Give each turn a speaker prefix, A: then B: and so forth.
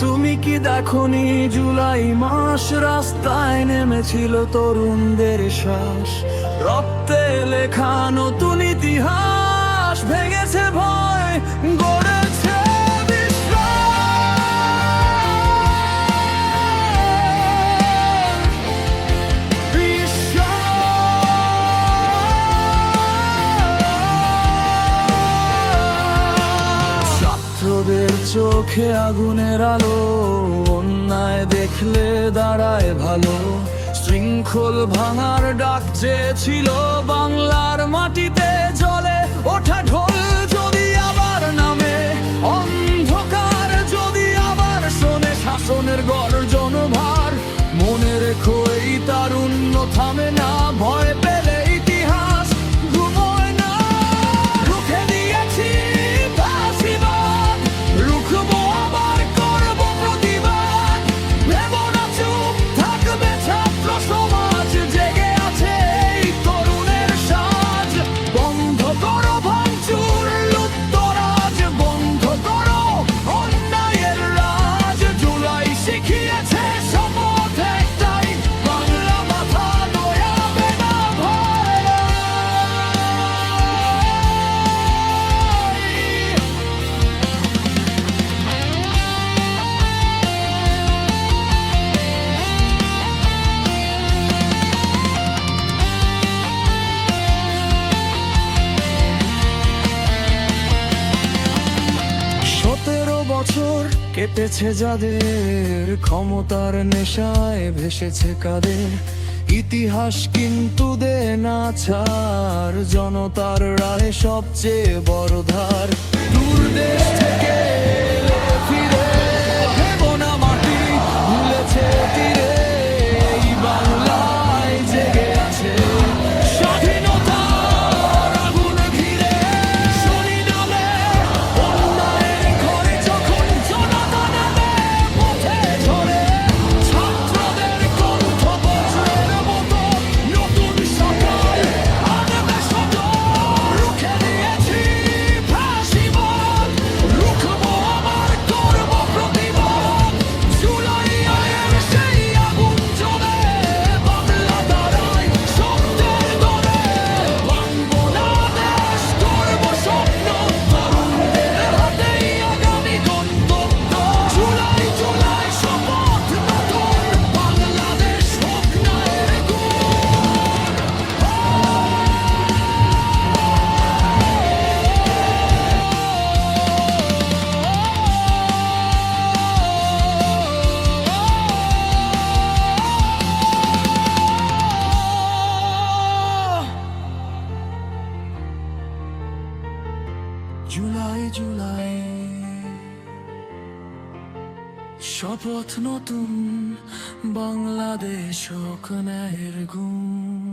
A: তুমি কি দেখোনি জুলাই মাস রাস্তায় নেমেছিল তরুণদের শ্বাস, রক্তে লেখা নতুন ইতিহাস, ভেঙেছে ভয় গড়েছে ছাত্রদের চোখে আগুনের আলো, অন্যায় দেখলে দাঁড়ায় ভালো, শৃঙ্খল ভাঙার ডাক চেয়েছিল বাংলার মাটিতে, জলে ওঠা ঢোল যদি আবার নামে, অন্ধকার যদি আবার শোনে শাসনের গর্জন ভার, মনে রেখো এই তারুণ্য থামে না, ভয় পেলে ইতিহাস ঘুমোয় না। রুখে দিয়েছি ফাঁসিবাদ, রুখবো আবার করব প্রতিবাদ, ভেব না চুপ থাকবে ছাত্র সমাজ, জেগে আছে এই তরুণের সাজ। বন্ধ করো ভাঙচুর লুটতরাজ, বন্ধ করো অন্যায়ের রাজ, জুলাই শিখিয়েছে শপথ একটাই, বাংলা মাথা নোয়াবে না ভাই। বছর কেটেছে যাদের, ক্ষমতার নেশায় ভেসেছে কাদের, ইতিহাস কিন্তু দে না ছাড়, জনতার রায় সবচেয়ে বড় ধার। দূর দেশ থেকে ফিরে ভেব না মাটি, ভুলেছে তীরে এই বাংলায় জেগে আছে স্বাধীনতার আগুন ঘিরে। শনি নামে অন্যায়ের ঘরে যখন জনতা নামে পথে ঝরে, ছাত্রদের কণ্ঠ বজ্রের মতো নতুন সকাল আনবে সদর। রুখে দিয়েছি ফাঁসিবাদ, রুখবো আবার করব প্রতিবাদ, জুলাই আয়ের সেই আগুন জ্বলে, বাংলা দাঁড়ায় শব্দের দরে, ভাঙবো না দেশ করব স্বপ্ন, তরুণদের হাতেই আগামী গন্তব্য। জুলাই জুলাই শপথ নতুন, বাংলাদেশ হোক না এর জুলাই জুলাই শপথ নতুন, বাংলাদেশ হোক ন্যায়ের গুণ।